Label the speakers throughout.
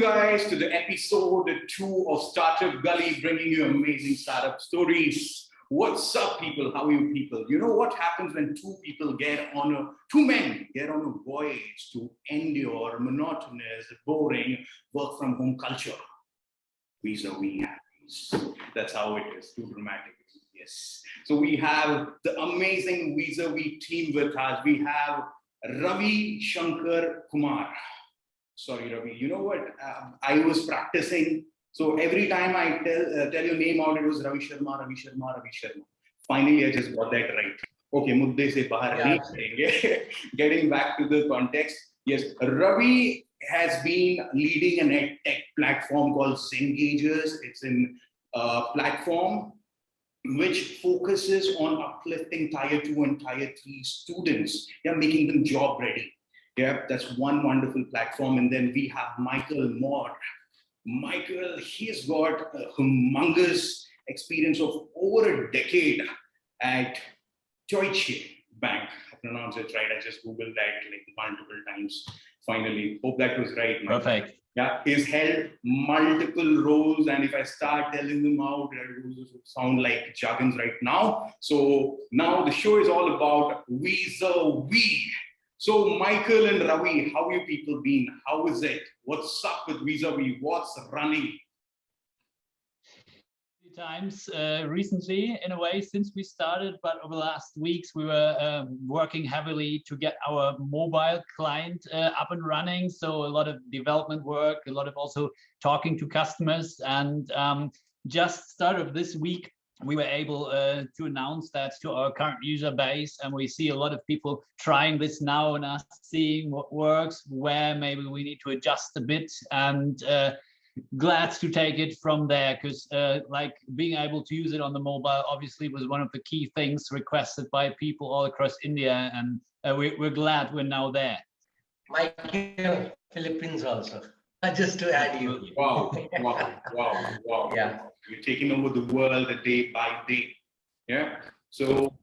Speaker 1: guys to the episode 2 of Startup Gully, bringing you amazing startup stories. What's up, people? How are you people? You know what happens when two men get on a voyage to endure monotonous, boring work from home culture? Vis-a-vis. That's how it is. Too dramatic. Yes. So we have the amazing Vis-a-vis team with us. We have Ravi, Shankar, Kumar. Sorry, Ravi. You know what? I was practicing. So every time I tell your name out, it was Ravi Sharma, Ravi Sharma, Ravi Sharma. Finally, I just got that right. Okay, mudde se bahar nahi jayenge. Getting back to the context. Yes, Ravi has been leading an ed tech platform called Zengagers. It's a platform which focuses on uplifting tier 2 and tier 3 students, making them job ready. Yeah, that's one wonderful platform. And then we have Maur. Michael, he's got a humongous experience of over a decade at Deutsche Bank. I pronounced it right. I just Googled that like multiple times. Finally, hope that was right. Michael.
Speaker 2: Perfect.
Speaker 1: Yeah, he's held multiple roles, and if I start telling them out, it will sound like jargons right now. So now the show is all about Vis-a-vis. So Michael and Ravi, how you people been? How is it? What's up with Vis-a-vis? What's running?
Speaker 2: Times recently, in a way, since we started, but over the last weeks we were working heavily to get our mobile client up and running. So a lot of development work, a lot of also talking to customers, and just started this week we were able to announce that to our current user base, and we see a lot of people trying this now and us seeing what works, where maybe we need to adjust a bit, and glad to take it from there, because like being able to use it on the mobile obviously was one of the key things requested by people all across India, and we're glad we're now there.
Speaker 3: Michael, Philippines also. Just to add you.
Speaker 1: Wow.
Speaker 3: Yeah.
Speaker 1: You're taking over the world day by day. Yeah. So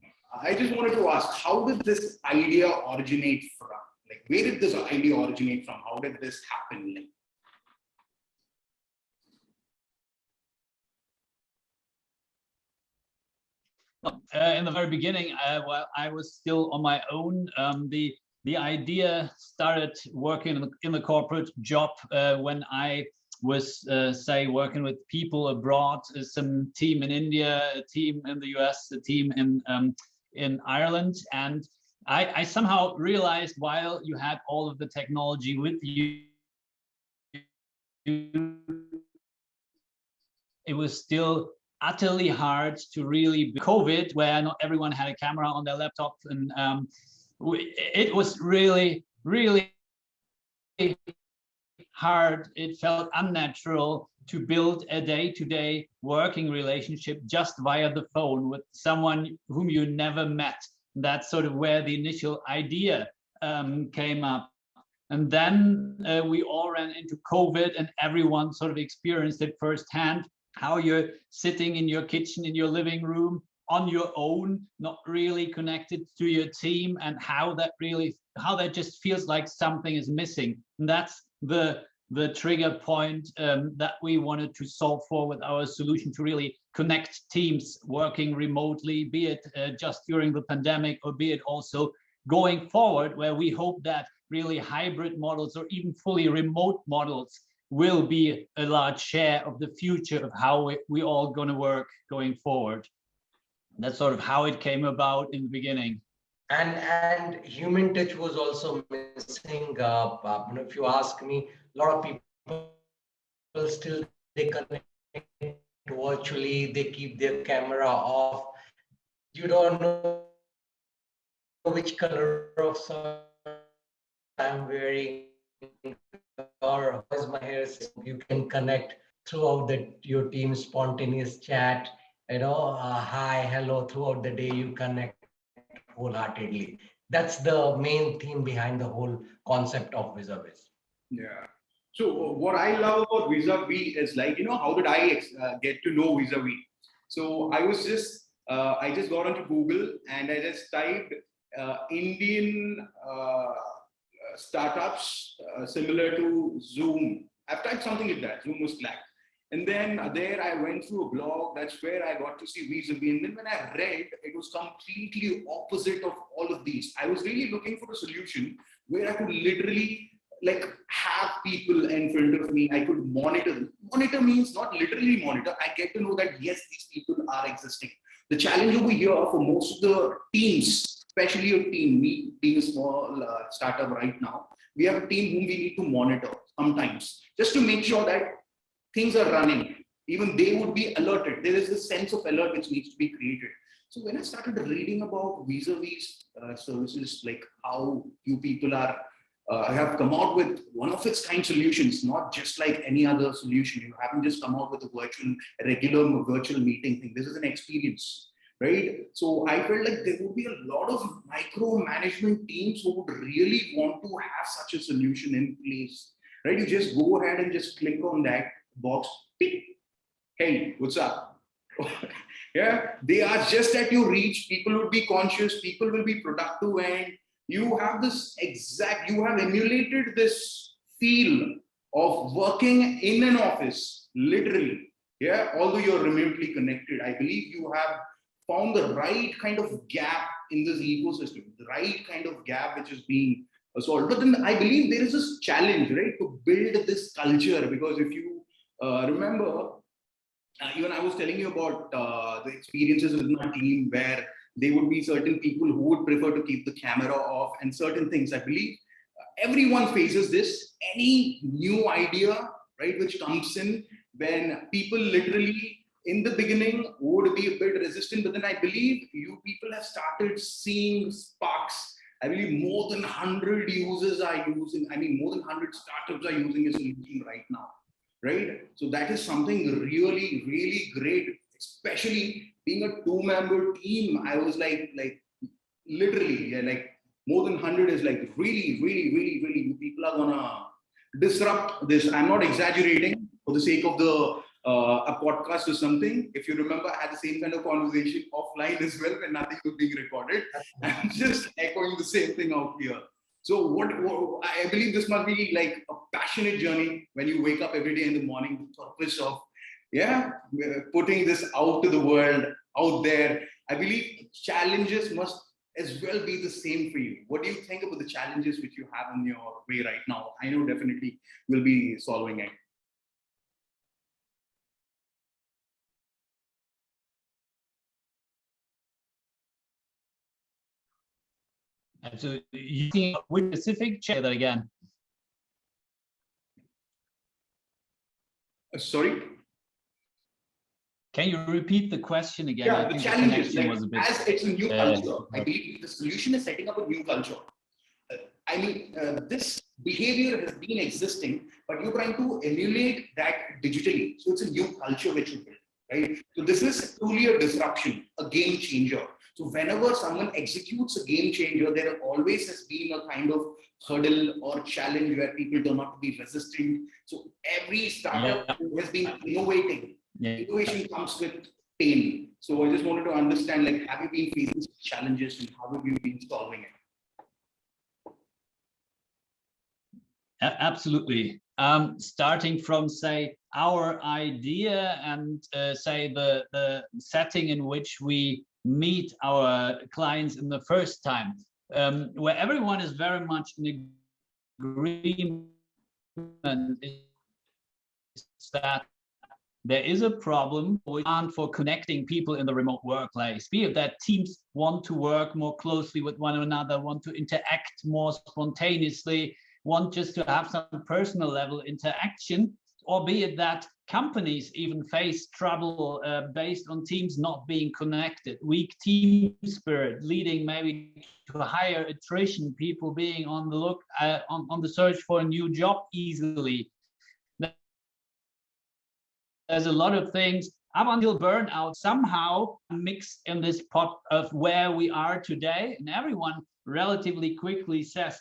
Speaker 1: I just wanted to ask, how did this idea originate from? Like, where did this idea originate from? How did this happen? Like,
Speaker 2: in the very beginning, while I was still on my own, the idea started working in the corporate job when I was, say, working with people abroad, some team in India, a team in the US, a team in Ireland, and I somehow realized while you had all of the technology with you, it was still utterly hard to really COVID, where not everyone had a camera on their laptop, and it was really hard. It felt unnatural to build a day-to-day working relationship just via the phone with someone whom you never met. That's sort of where the initial idea came up. And then we all ran into COVID, and everyone sort of experienced it firsthand, how you're sitting in your kitchen, in your living room, on your own, not really connected to your team, and how that just feels like something is missing. And that's the trigger point that we wanted to solve for with our solution, to really connect teams working remotely, be it just during the pandemic, or be it also going forward, where we hope that really hybrid models or even fully remote models will be a large share of the future of how we all going to work going forward. That's sort of how it came about in the beginning.
Speaker 3: And human touch was also missing. If you ask me, a lot of people still, they connect virtually, they keep their camera off. You don't know which color of shirt I'm wearing, or how is my hair. You can connect throughout your team's spontaneous chat. Hi, hello, throughout the day you connect wholeheartedly. That's the main theme behind the whole concept of Vis-a-vis.
Speaker 1: Yeah. So what I love about Vis-a-vis is, like, how did I get to know Vis-a-vis? So I just got onto Google and I just typed Indian startups similar to Zoom I've typed something like that, Zoom was Slack. And then there I went through a blog. That's where I got to see Vis-a-vis. And then when I read, it was completely opposite of all of these. I was really looking for a solution where I could literally like have people in front of me. I could monitor. Monitor means not literally monitor. I get to know that yes, these people are existing. The challenge over here for most of the teams, especially your team, me being a small startup right now, we have a team whom we need to monitor sometimes just to make sure that things are running. Even they would be alerted. There is a sense of alert which needs to be created. So when I started reading about Vis-a-vis services, like how you people are have come out with one of its kind solutions, not just like any other solution. You haven't just come out with a regular virtual meeting thing. This is an experience, right? So I felt like there would be a lot of micromanagement teams who would really want to have such a solution in place, right? You just go ahead and just click on that box. Beep. Hey, what's up? Yeah, they are just at your reach. People would be conscious. People will be productive, and you have you have emulated this feel of working in an office, literally. Yeah, although you're remotely connected, I believe you have found the right kind of gap in this ecosystem, the right kind of gap which is being solved. But then I believe there is this challenge, right, to build this culture, because if you remember, even I was telling you about the experiences with my team where there would be certain people who would prefer to keep the camera off and certain things. I believe everyone faces this. Any new idea, right, which comes in, when people literally in the beginning would be a bit resistant, but then I believe you people have started seeing sparks. I believe more than 100 users are using, more than 100 startups are using a solution right now, right? So that is something really, really great, especially being a two-member team. I was like literally, yeah, like more than 100 is like really, really, really, really, you people are gonna disrupt this. I'm not exaggerating for the sake of the a podcast or something. If you remember, I had the same kind of conversation offline as well when nothing was being recorded. I'm just echoing the same thing out here. So what I believe this must be like a passionate journey when you wake up every day in the morning, the purpose of putting this out to the world, out there. I believe challenges must as well be the same for you. What do you think about the challenges which you have in your way right now? I know definitely you'll be solving it.
Speaker 2: So you think with specific, check that again.
Speaker 1: Sorry?
Speaker 2: Can you repeat the question again?
Speaker 1: Yeah, the challenges, like,
Speaker 2: was a bit,
Speaker 1: as it's a new culture, I believe the solution is setting up a new culture. This behavior has been existing, but you're trying to emulate that digitally. So it's a new culture which you build, right? So this is truly a disruption, a game changer. So whenever someone executes a game changer, there always has been a kind of hurdle or challenge where people turn out to be resistant. So every startup has been innovating. Innovation comes with pain. So I just wanted to understand, like, have you been facing challenges and how have you been solving it?
Speaker 2: Absolutely. Starting from, say, our idea and say the setting in which we meet our clients in the first time, where everyone is very much in agreement, is that there is a problem for connecting people in the remote workplace, be it that teams want to work more closely with one another, want to interact more spontaneously, want just to have some personal level interaction, or be it that companies even face trouble based on teams not being connected, weak team spirit leading maybe to a higher attrition, people being on the look on the search for a new job easily. There's a lot of things up until burnout somehow mixed in this pot of where we are today, and everyone relatively quickly says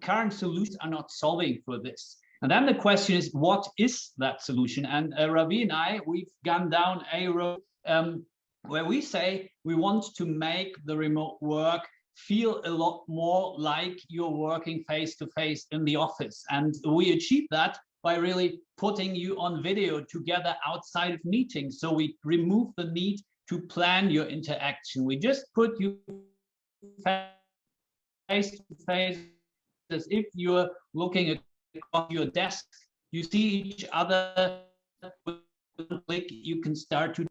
Speaker 2: current solutions are not solving for this. And then the question is, what is that solution? And Ravi and I, we've gone down a road where we say we want to make the remote work feel a lot more like you're working face to face in the office. And we achieve that by really putting you on video together outside of meetings. So we remove the need to plan your interaction. We just put you face to face as if you're looking across your desk. You see each other. With one click, you can start to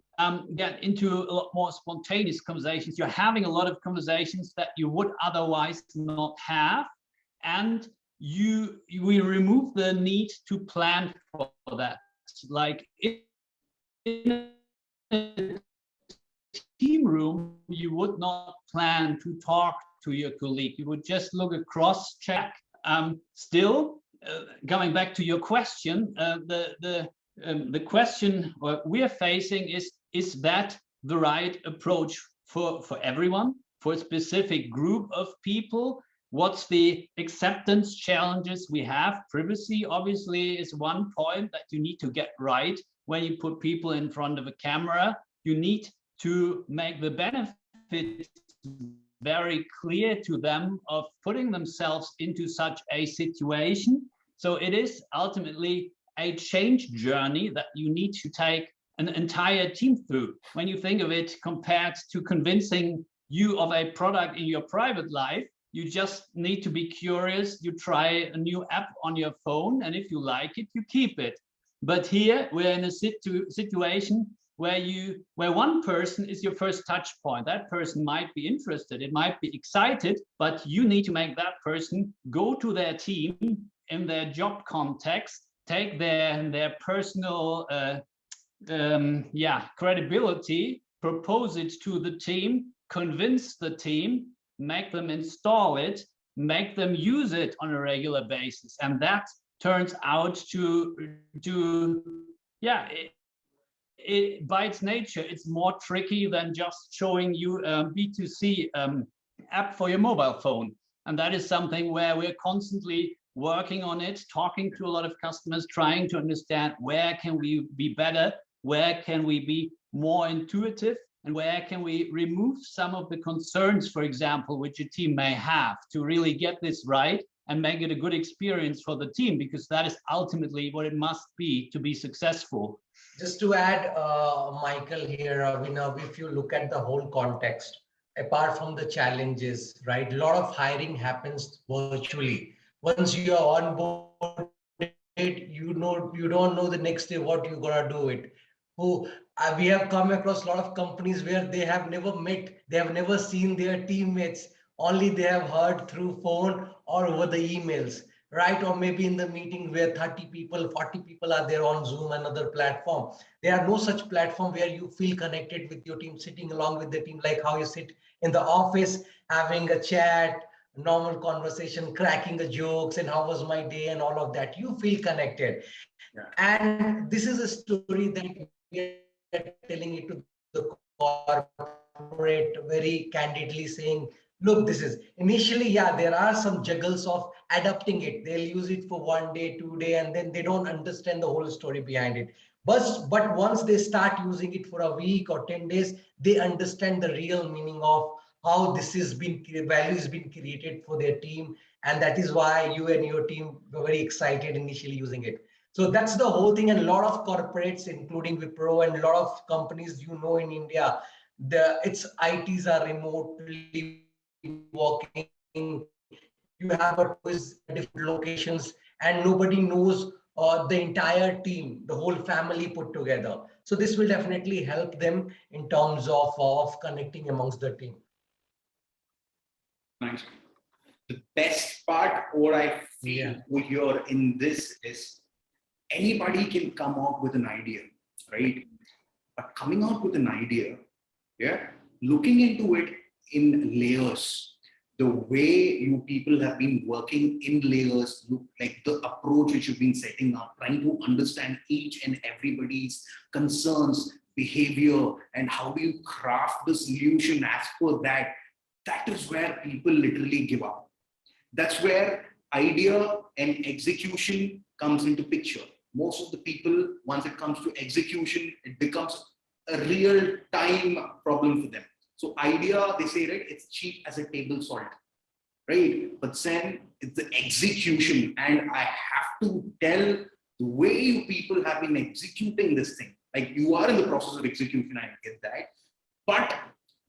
Speaker 2: get into a lot more spontaneous conversations. You're having a lot of conversations that you would otherwise not have, and we remove the need to plan for that. Like in a team room, you would not plan to talk to your colleague. You would just look across, check. Still, going back to your question, the question we are facing is that the right approach for everyone, for a specific group of people? What's the acceptance challenges we have? Privacy obviously is one point that you need to get right when you put people in front of a camera. You need to make the benefits very clear to them of putting themselves into such a situation. So it is ultimately a change journey that you need to take an entire team through. When you think of it compared to convincing you of a product in your private life, you just need to be curious. You try a new app on your phone, and if you like it, you keep it. But here we're in a situation where one person is your first touch point. That person might be interested, it might be excited, but you need to make that person go to their team in their job context, take their personal credibility, propose it to the team, convince the team, make them install it, make them use it on a regular basis. And that turns out to by its nature, it's more tricky than just showing you a B2C app for your mobile phone. And that is something where we're constantly working on it, talking to a lot of customers, trying to understand where can we be better, where can we be more intuitive, and where can we remove some of the concerns, for example, which a team may have, to really get this right and make it a good experience for the team, because that is ultimately what it must be to be successful.
Speaker 3: Just to add, Michael here, Abhinav, if you look at the whole context, apart from the challenges, right, a lot of hiring happens virtually. Once you are on board, you don't know the next day what you're gonna do it. We have come across a lot of companies where they have never met, they have never seen their teammates, only they have heard through phone or over the emails, right? Or maybe in the meeting where 30 people, 40 people are there on Zoom and other platform. There are no such platform where you feel connected with your team, sitting along with the team, like how you sit in the office, having a chat, normal conversation, cracking the jokes, and how was my day and all of that. You feel connected. Yeah. And this is a story that we are telling it to the corporate very candidly, saying, look, this is initially, there are some juggles of adapting it. They'll use it for 1 day, 2 day, and then they don't understand the whole story behind it. But once they start using it for a week or 10 days, they understand the real meaning of how this has been, value has been created for their team. And that is why you and your team were very excited initially using it. So that's the whole thing. And a lot of corporates, including Wipro and a lot of companies, in India, its ITs are remotely working. You have a quiz at different locations, and nobody knows the entire team, the whole family put together. So this will definitely help them in terms of connecting amongst the team.
Speaker 1: Nice. The best part, what I feel here in this is anybody can come up with an idea, right? But coming out with an idea, looking into it in layers, the way you people have been working in layers, look like the approach which you've been setting up, trying to understand each and everybody's concerns, behavior, and how do you craft the solution as per that. That is where people literally give up. That's where idea and execution comes into picture. Most of the people, once it comes to execution, it becomes a real time problem for them. So idea, they say, right, it's cheap as a table salt, right? But then it's the execution. And I have to tell the way you people have been executing this thing, like you are in the process of execution, I get that, but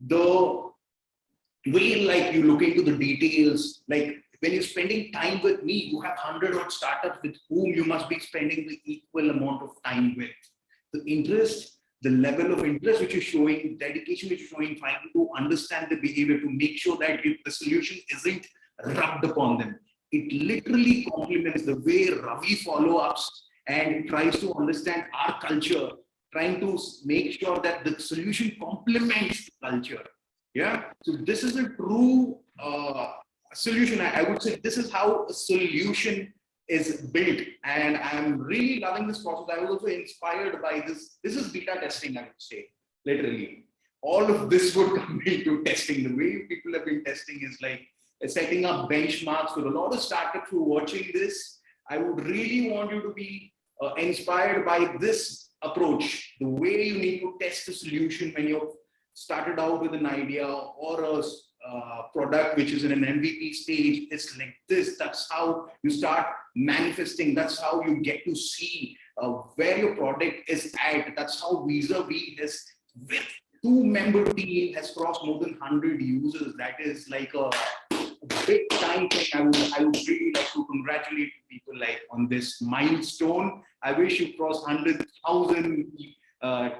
Speaker 1: the way like you look into the details, like when you're spending time with me, you have 100 odd startups with whom you must be spending the equal amount of time with. The interest, the level of interest which you're showing, dedication which you're showing, trying to understand the behavior to make sure that the solution isn't rubbed upon them. It literally complements the way Ravi follow-ups and tries to understand our culture, trying to make sure that the solution complements the culture. Yeah, so this is a true solution. I would say this is how a solution is built, and I'm really loving this process. I was also inspired by this. This is beta testing, I would say, literally. All of this would come into testing. The way people have been testing is like setting up benchmarks with a lot of startups who are watching this. I would really want you to be inspired by this approach, the way you need to test a solution when you're started out with an idea or a product which is in an MVP stage. It's like this. That's how you start manifesting. That's how you get to see where your product is at. That's how Vis-a-vis is with 2-member team has crossed more than 100 users. That is like a big time thing. I would really like to congratulate people like on this milestone. I wish you crossed 100,000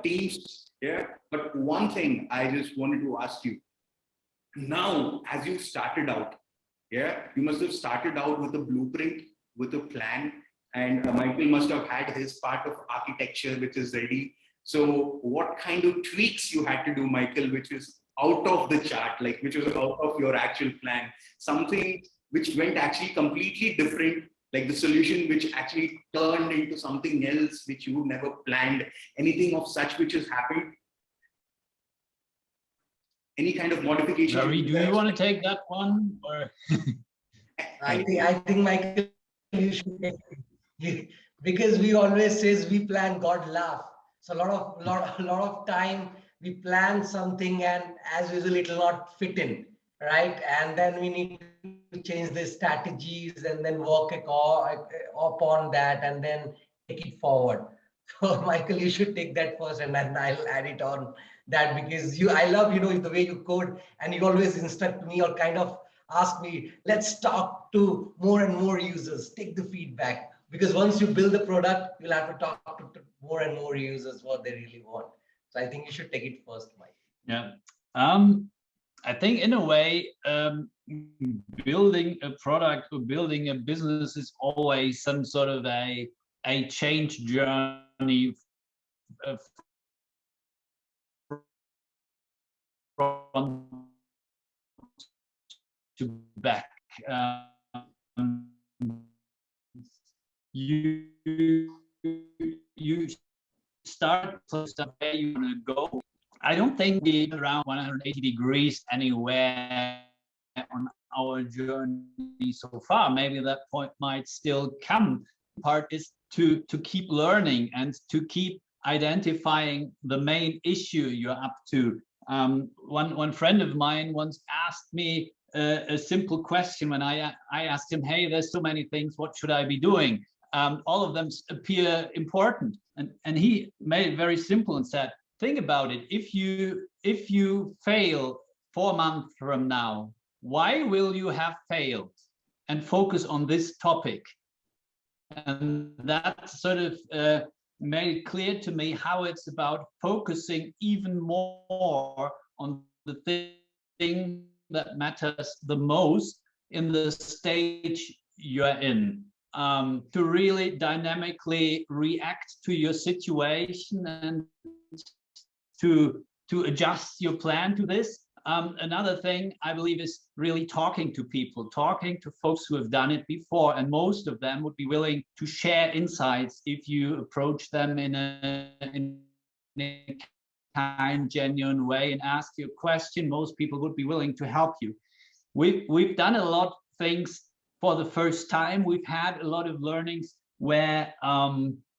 Speaker 1: teams. Yeah, but one thing I just wanted to ask you. Now, as you started out, yeah, you must have started out with a blueprint, with a plan, and Michael must have had his part of architecture, which is ready. So what kind of tweaks you had to do, Michael, which is out of the chart, like which was out of your actual plan, something which went actually completely different, like the solution which actually turned into something else which you never planned, anything of such which has happened? Any kind of modification?
Speaker 2: Ravi, do you want to take that one? Or
Speaker 3: I think Michael, you should because we always says we plan, God laugh. So a lot of time we plan something and as usual it will not fit in, right? And then we need to change the strategies and then work upon that and then take it forward. So Michael, you should take that first and then I'll add it on that because I love, the way you code and you always instruct me or kind of ask me, let's talk to more and more users, take the feedback. Because once you build the product, you'll have to talk to more and more users what they really want. So I think you should take it first, Mike.
Speaker 2: yeah, I think in a way, building a product or building a business is always some sort of a change journey front to back. You start where you want to go. I don't think we around 180 degrees anywhere on our journey so far. Maybe that point might still come. Part is to keep learning and to keep identifying the main issue you're up to. One friend of mine once asked me a simple question when I asked him, hey, there's so many things, what should I be doing? All of them appear important. And he made it very simple and said, think about it. If you fail 4 months from now, why will you have failed? And focus on this topic. And that sort of made it clear to me how it's about focusing even more on the thing that matters the most in the stage you're in, to really dynamically react to your situation and to adjust your plan to this. Another thing I believe is really talking to people, talking to folks who have done it before, and most of them would be willing to share insights if you approach them in a kind, genuine way and ask you a question. Most people would be willing to help you. We've done a lot of things for the first time. We've had a lot of learnings where,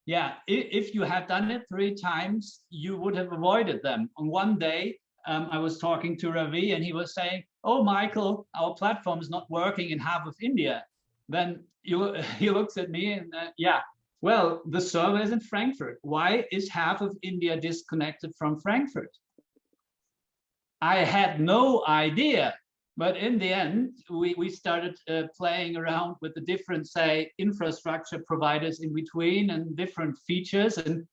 Speaker 2: if you had done it 3 times, you would have avoided them. On one day, I was talking to Ravi and he was saying, oh, Michael, our platform is not working in half of India. Then he looks at me and Well, the server is in Frankfurt. Why is half of India disconnected from Frankfurt? I had no idea. But in the end, we started playing around with the different, say, infrastructure providers in between and different features. And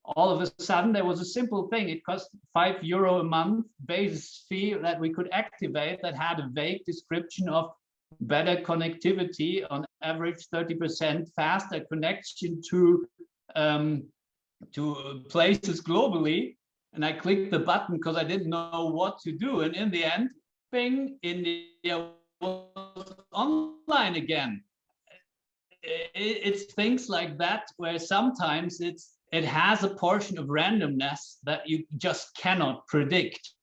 Speaker 2: all of a sudden, there was a simple thing. It cost €5 a month base fee that we could activate that had a vague description of better connectivity, on average 30% faster connection to places globally. And I clicked the button because I didn't know what to do. And in the end, bing, India was online again. It's things like that where sometimes it has a portion of randomness that you just cannot predict.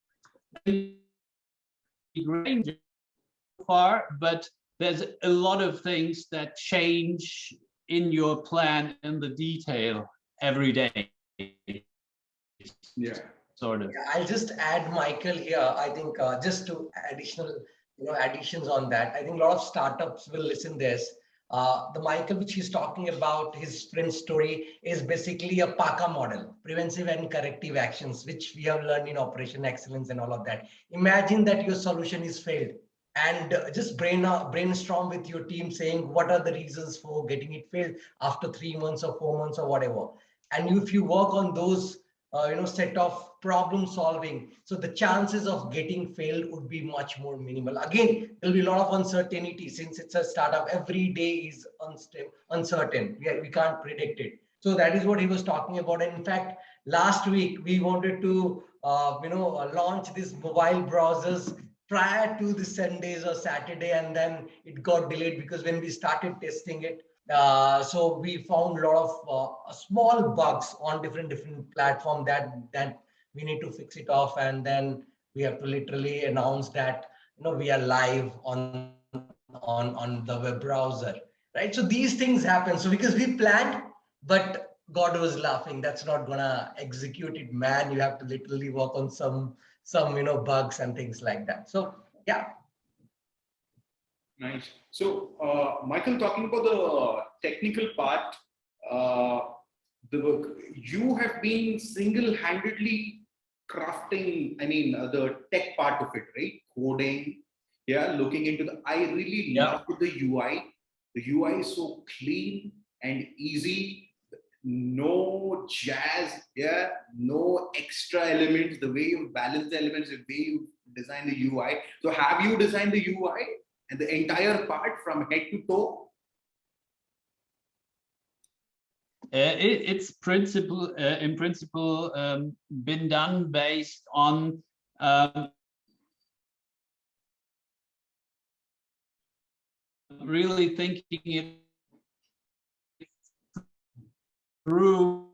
Speaker 2: Far, but there's a lot of things that change in your plan in the detail every day.
Speaker 1: Yeah.
Speaker 2: Sort of.
Speaker 3: Yeah, I'll just add Michael here. I think just to additional, additions on that. I think a lot of startups will listen this. The Michael, which he's talking about, his sprint story is basically a PACA model, preventive and corrective actions, which we have learned in operation excellence and all of that. Imagine that your solution is failed, and just brainstorm with your team saying what are the reasons for getting it failed after 3 months or 4 months or whatever. And if you work on those set of problem solving, so the chances of getting failed would be much more minimal. Again, there'll be a lot of uncertainty since it's a startup. Every day is uncertain. We can't predict it. So that is what he was talking about. And in fact, last week we wanted to launch these mobile browsers prior to the Sundays or Saturday, and then it got delayed because when we started testing it, so we found a lot of small bugs on different platforms that we need to fix it off, and then we have to literally announce that we are live on the web browser, right? So these things happen. So because we planned, but God was laughing. That's not gonna execute it, man. You have to literally work on some bugs and things like that. So yeah.
Speaker 1: Nice. So, Michael, talking about the technical part, you have been single-handedly crafting, the tech part of it, right? Coding, yeah, looking into I really love the UI. The UI is so clean and easy, no jazz, yeah, no extra elements, the way you balance the elements, the way you design the UI. So have you designed the UI? And the entire part from head to toe?
Speaker 2: It's in principle been done based on really thinking it through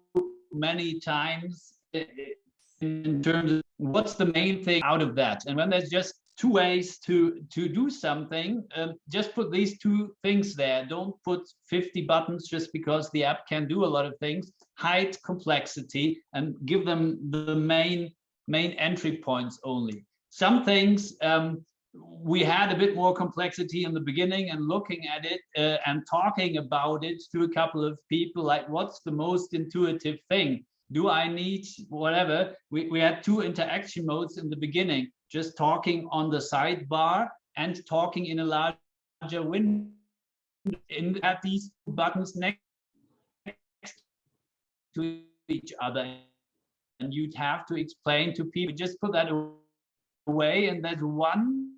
Speaker 2: many times in terms of what's the main thing out of that. And when there's just two ways to do something, just put these two things there. Don't put 50 buttons just because the app can do a lot of things. Hide complexity and give them the main entry points only. Some things we had a bit more complexity in the beginning, and looking at it and talking about it to a couple of people, like what's the most intuitive thing? Do I need whatever? We had 2 interaction modes in the beginning, just talking on the sidebar and talking in a larger window. At these buttons next to each other, and you'd have to explain to people, just put that away, and there's one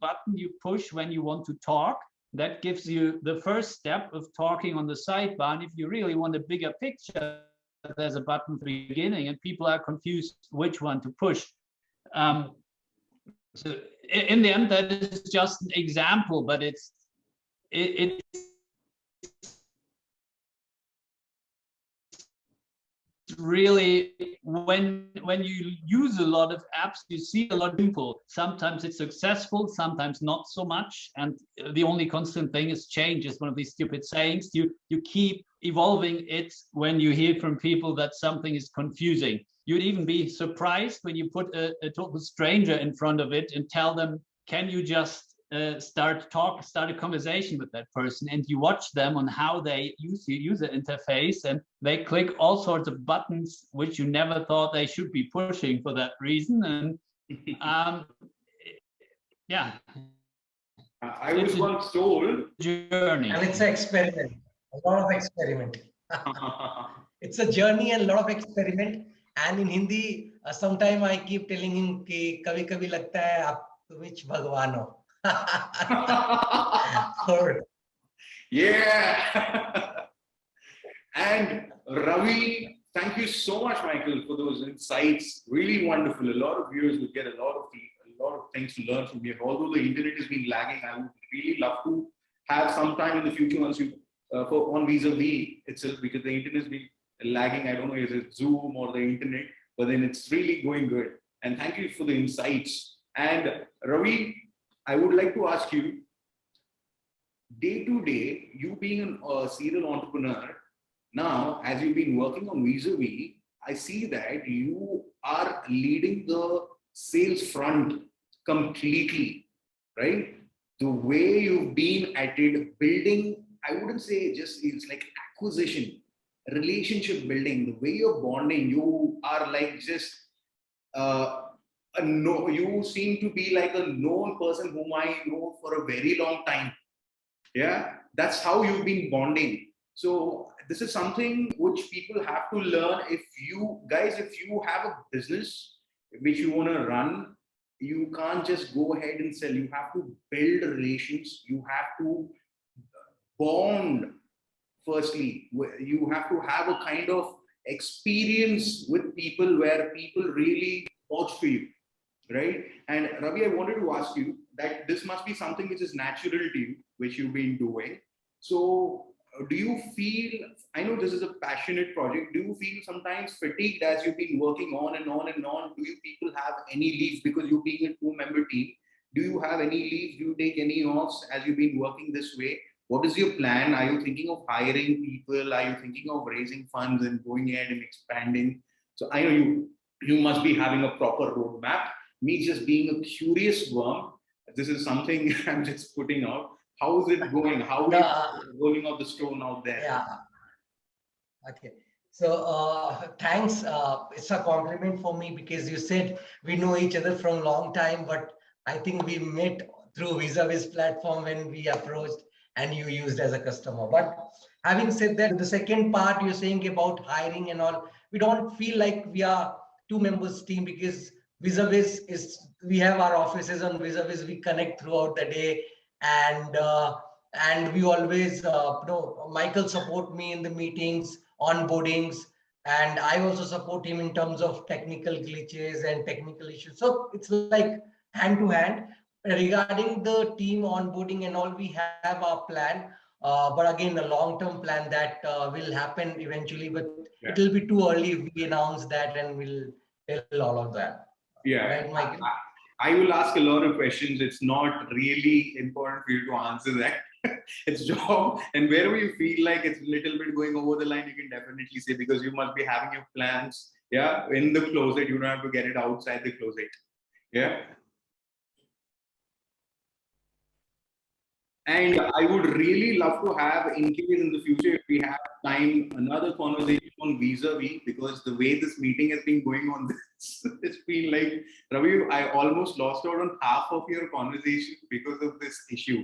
Speaker 2: button you push when you want to talk. That gives you the first step of talking on the sidebar. And if you really want a bigger picture, there's a button at the beginning, and people are confused which one to push. So in the end, that is just an example, but it's really when you use a lot of apps, you see a lot of people. Sometimes it's successful, sometimes not so much, and the only constant thing is change. Is one of these stupid sayings. You keep evolving it when you hear from people that something is confusing. You'd even be surprised when you put a total stranger in front of it and tell them, can you just start a conversation with that person, and you watch them on how they use the user interface, and they click all sorts of buttons which you never thought they should be pushing for that reason. And yeah,
Speaker 1: I was once told
Speaker 2: journey,
Speaker 3: and it's an experiment, a lot of experiment. It's a journey and a lot of experiment. And in Hindi, sometime I keep telling him कि कभी कभी लगता है आप which भगवान हो. Or,
Speaker 1: yeah. And Ravi, thank you so much, Michael, for those insights. Really wonderful. A lot of viewers will get a lot of things to learn from here. Although the internet has been lagging, I would really love to have some time in the future once you on Vis-a-vis itself, because the internet has been lagging. I don't know if it's Zoom or the internet, but then it's really going good. And thank you for the insights. And Ravi, I would like to ask you, day to day, you being a serial entrepreneur, now, as you've been working on Vis-a-vis, I see that you are leading the sales front completely, right? The way you've been at it, building, I wouldn't say just, it's like acquisition, relationship building, the way you're bonding, you are like just, you seem to be like a known person whom I know for a very long time. Yeah, that's how you've been bonding. So this is something which people have to learn. If you guys, if you have a business which you want to run, you can't just go ahead and sell. You have to build relations. You have to bond. Firstly, you have to have a kind of experience with people where people really vouch for you, right? And Ravi, I wanted to ask you that this must be something which is natural to you, which you've been doing. So do you feel, I know this is a passionate project, do you feel sometimes fatigued as you've been working on and on and on? Do you people have any leaves, because you being a two-member team, do you have any leaves? Do you take any offs as you've been working this way? What is your plan? Are you thinking of hiring people? Are you thinking of raising funds and going ahead and expanding? So I know you must be having a proper roadmap. Me just being a curious worm, this is something I'm just putting out. How is it going? How is it rolling out the stone out there?
Speaker 3: Yeah. Okay. So thanks. It's a compliment for me because you said we know each other from a long time, but I think we met through Visavis platform when we approached and you used as a customer. But having said that, the second part you're saying about hiring and all, we don't feel like we are two members team because Visavis is, we have our offices on Visavis, we connect throughout the day, and we always, Michael support me in the meetings, onboardings, and I also support him in terms of technical glitches and technical issues. So it's like hand to hand. Regarding the team onboarding and all, we have our plan, but again, a long-term plan that will happen eventually, but it will be too early if we announce that and we'll tell all of that.
Speaker 1: Yeah,
Speaker 3: right, Michael?
Speaker 1: I will ask a lot of questions. It's not really important for you to answer that. It's job, and wherever you feel like it's a little bit going over the line, you can definitely say, because you must be having your plans, yeah, in the closet. You don't have to get it outside the closet. Yeah. And I would really love to have, in case in the future, if we have time, another conversation on Vis-a-vis, because the way this meeting has been going on, it's been like, Ravi, I almost lost out on half of your conversation because of this issue.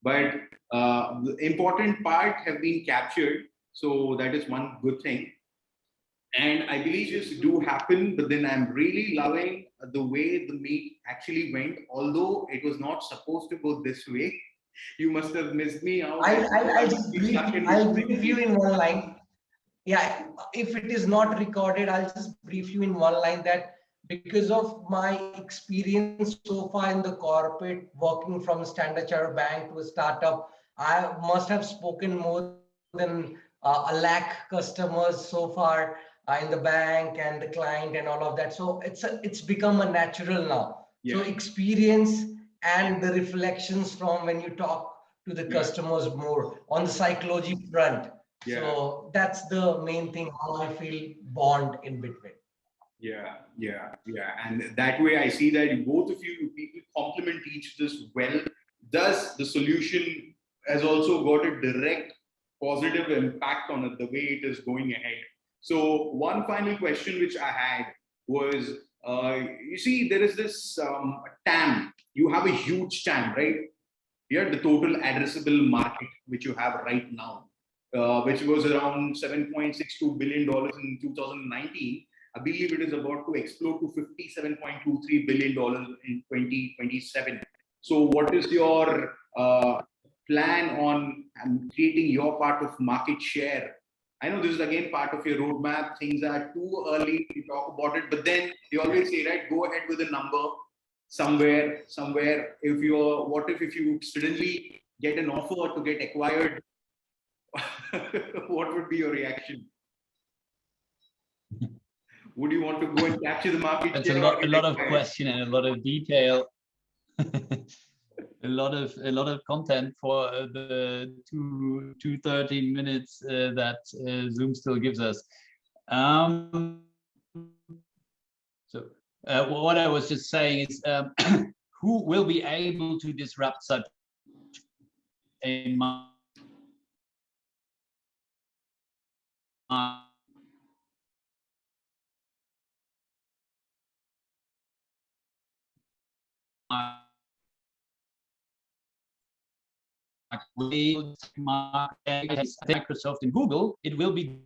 Speaker 1: But the important part have been captured. So that is one good thing. And I believe this do happen, but then I'm really loving the way the meet actually went, although it was not supposed to go this way. You must have missed me out.
Speaker 3: I'll just brief you in one line. Yeah, if it is not recorded, I'll just brief you in one line that because of my experience so far in the corporate, working from a Standard Chartered bank to a startup, I must have spoken more than a lakh customers so far in the bank and the client and all of that. So it's become a natural now. Yeah. So experience and the reflections from when you talk to the customers more on the psychology front. Yeah. So that's the main thing, how I feel bond in between.
Speaker 1: Yeah. And that way I see that both of you people complement each other well. thus the solution has also got a direct positive impact on it, the way it is going ahead. So one final question which I had was, you see, there is this TAM. You have a huge TAM, right? Yeah, the total addressable market which you have right now, which was around $7.62 billion in 2019. I believe it is about to explode to $57.23 billion in 2027. So what is your plan on creating your part of market share? I know this is again part of your roadmap. Things are too early to talk about it, but then you always say, right, go ahead with a number somewhere. If you suddenly get an offer to get acquired, what would be your reaction? Would you want to go and capture the market?
Speaker 2: That's a lot of question and a lot of detail. a lot of content for the 13 minutes that Zoom still gives us. What I was just saying is, who will be able to disrupt such a market? Microsoft and Google, it will be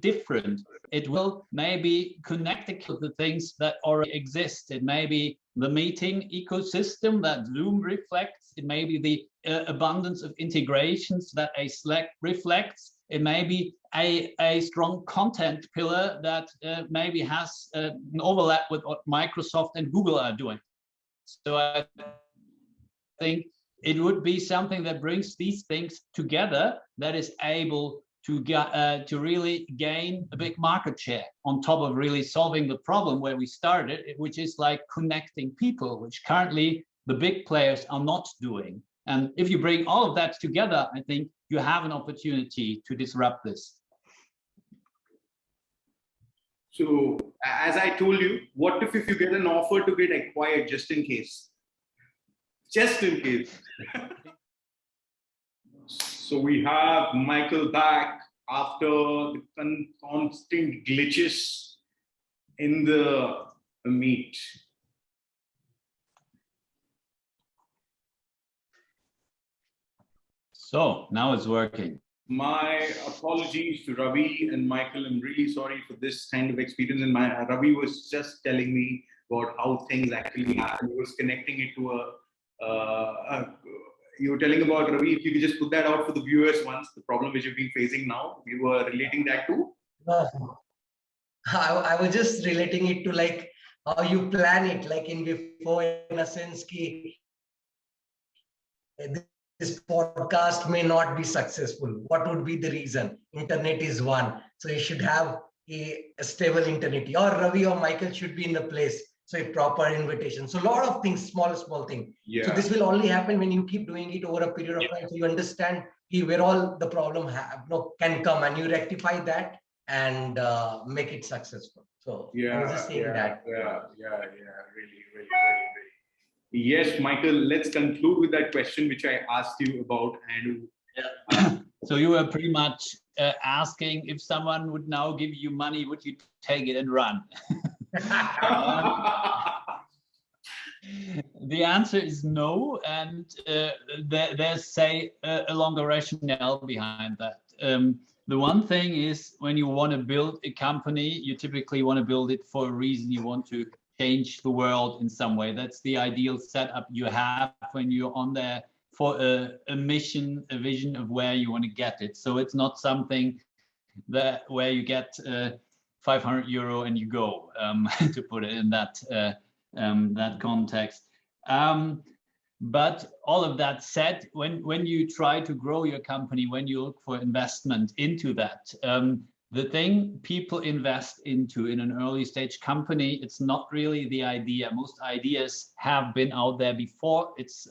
Speaker 2: different. It will maybe connect the things that already exist. It may be the meeting ecosystem that Zoom reflects. It may be the abundance of integrations that a Slack reflects. It may be a strong content pillar that maybe has an overlap with what Microsoft and Google are doing. So I think it would be something that brings these things together, that is able to get to really gain a big market share on top of really solving the problem where we started, which is like connecting people, which currently the big players are not doing. And if you bring all of that together, I think you have an opportunity to disrupt this.
Speaker 1: So as I told you, what if you get an offer to get acquired, just in case? Just in case. So we have Michael back after the constant glitches in the meet.
Speaker 2: So now it's working.
Speaker 1: My apologies to Ravi and Michael. I'm really sorry for this kind of experience. And Ravi was just telling me about how things actually happen. He was connecting it to you were telling about, Ravi, if you could just put that out for the viewers once, the problem which you've been facing now, you were relating that to?
Speaker 3: I was just relating it to like how you plan it, like in before, in a sense, this podcast may not be successful. What would be the reason? Internet is one. So you should have a stable internet, or Ravi or Michael should be in the place. So a proper invitation. So a lot of things, small thing.
Speaker 1: Yeah.
Speaker 3: So this will only happen when you keep doing it over a period of time. So you understand where all the problem can come, and you rectify that and make it successful. So I was just saying that.
Speaker 1: Really. Yes, Michael, let's conclude with that question which I asked you about. And
Speaker 2: so you were pretty much asking, if someone would now give you money, would you take it and run? The answer is no, and there's, say, a longer rationale behind that. The one thing is, when you want to build a company, you typically want to build it for a reason. You want to change the world in some way. That's the ideal setup you have when you're on there for a mission, a vision of where you want to get it. So it's not something where you get 500 euro and you go, to put it in that context. But all of that said, when you try to grow your company, when you look for investment into that, the thing people invest into in an early stage company, it's not really the idea. Most ideas have been out there before. It's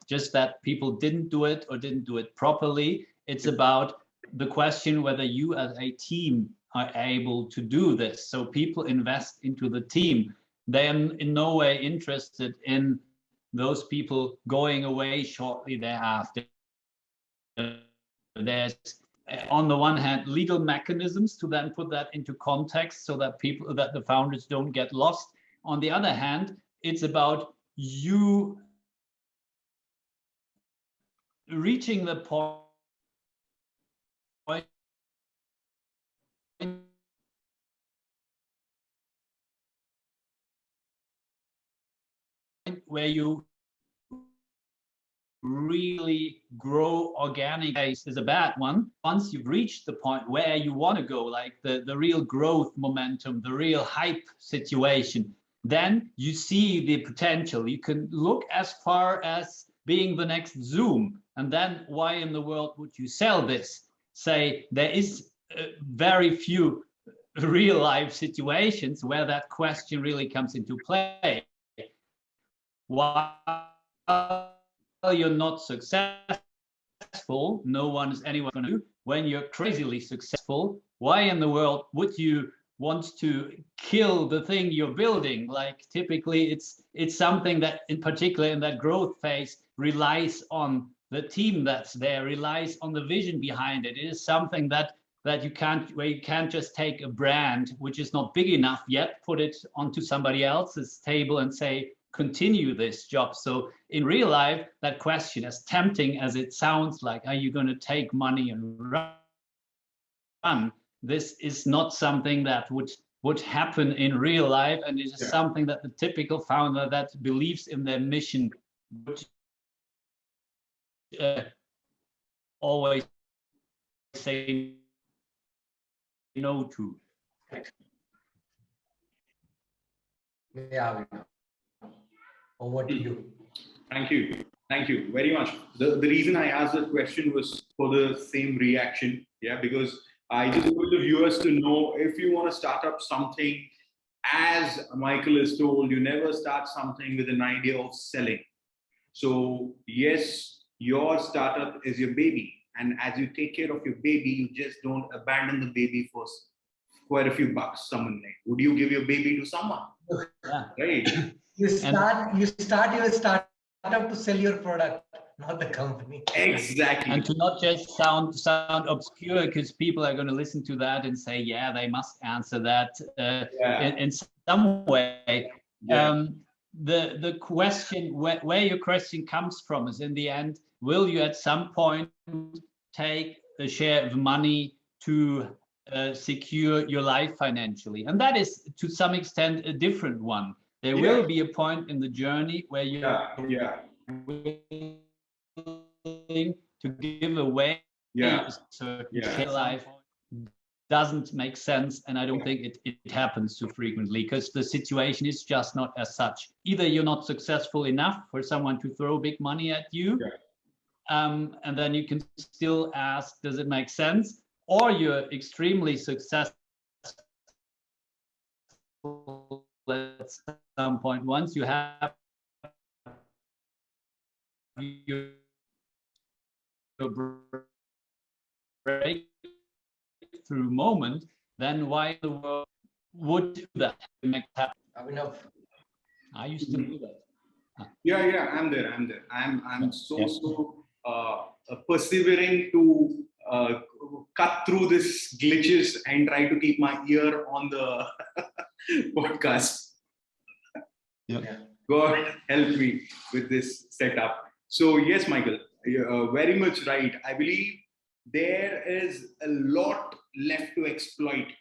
Speaker 2: just that people didn't do it or didn't do it properly. It's about the question whether you as a team are able to do this. So people invest into the team. They are in no way interested in those people going away shortly thereafter. There's on the one hand legal mechanisms to then put that into context so that the founders don't get lost. On the other hand, it's about you reaching the point where you really grow organically. Is a bad one. Once you've reached the point where you want to go, like the real growth momentum, the real hype situation, then you see the potential. You can look as far as being the next Zoom, and then why in the world would you sell this? Say there is very few real life situations where that question really comes into play. While you're not successful, no one is anyone going to do. When you're crazily successful, why in the world would you want to kill the thing you're building? Like typically it's something that in particular in that growth phase relies on the team that's there, relies on the vision behind it. It is something that you can't just take a brand which is not big enough yet, put it onto somebody else's table and say, continue this job. So in real life, that question, as tempting as it sounds like, are you going to take money and run? This is not something that would happen in real life, and it is something that the typical founder that believes in their mission would always say no to.
Speaker 3: Yeah, over to you.
Speaker 1: Thank you very much. The reason I asked that question was for the same reaction, because I just want the viewers to know, if you want to start up something, as Michael has told, you never start something with an idea of selling. So yes, your startup is your baby, and as you take care of your baby, you just don't abandon the baby for quite a few bucks. Someone like, would you give your baby to someone?
Speaker 2: Yeah.
Speaker 1: Right.
Speaker 3: You start your startup to sell your product, not the company.
Speaker 1: Exactly.
Speaker 2: And to not just sound obscure, because people are going to listen to that and say, yeah, they must answer that in some way. The question, where your question comes from, is in the end, will you at some point take a share of money to secure your life financially? And that is to some extent a different one. There will be a point in the journey where you're willing to give away a certain share of life. Doesn't make sense, and I don't think it happens too frequently, because the situation is just not as such. Either you're not successful enough for someone to throw big money at you, and then you can still ask, does it make sense? Or you're extremely successful at some point. Once you have your breakthrough moment, then why the world would do that?
Speaker 3: Abhinav,
Speaker 2: I used to do that.
Speaker 1: I'm there. I'm so persevering to cut through this glitches and try to keep my ear on the podcast. God help me with this setup. So yes, Michael, you're very much right. I believe there is a lot left to exploit.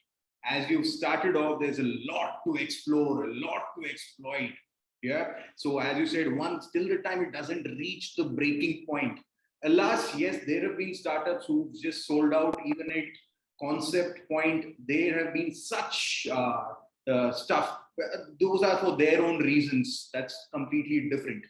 Speaker 1: As you've started off, there's a lot to explore, a lot to exploit. So as you said, once till the time it doesn't reach the breaking point. Alas, yes, there have been startups who've just sold out even at concept point. There have been such stuff. Those are for their own reasons. That's completely different.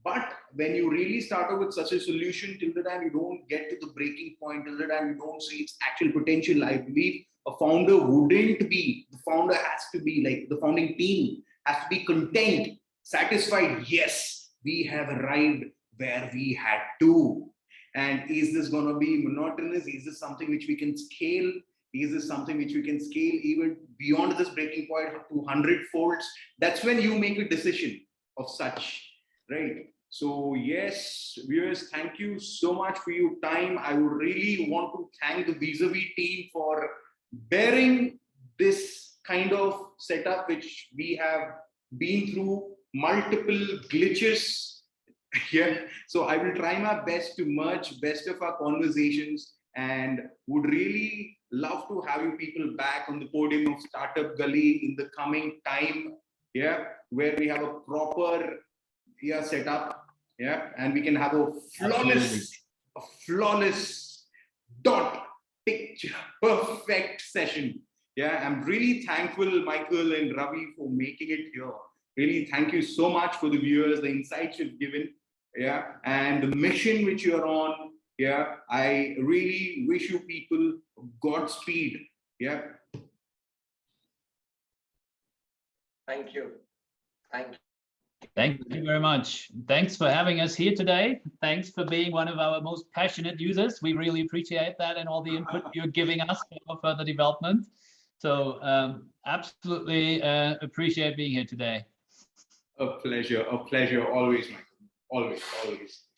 Speaker 1: But when you really start out with such a solution, till the time you don't get to the breaking point, till the time you don't see its actual potential, I believe a founder wouldn't be, the founder has to be like, the founding team has to be content, satisfied. Yes, we have arrived where we had to. And is this going to be monotonous? Is this something which we can scale? Is this something which we can scale even beyond this breaking point to 100 folds? That's when you make a decision of such. Right. So yes, viewers, thank you so much for your time. I would really want to thank the Vis-a-vis team for bearing this kind of setup, which we have been through multiple glitches. Yeah. So I will try my best to merge best of our conversations and would really love to have you people back on the podium of Startup Gully in the coming time. Yeah, where we have a proper set up, yeah, and we can have a
Speaker 2: Absolutely.
Speaker 1: flawless dot picture perfect session. Yeah, I'm really thankful, Michael and Ravi, for making it here. Really, thank you so much for the viewers, the insights you've given, yeah, and the mission which you're on. Yeah, I really wish you people Godspeed. Yeah.
Speaker 3: Thank you. Thank you.
Speaker 2: Thank you very much. Thanks for having us here today. Thanks for being one of our most passionate users. We really appreciate that and all the input you're giving us for further development. So absolutely appreciate being here today.
Speaker 1: A pleasure, always, Michael. Always, always.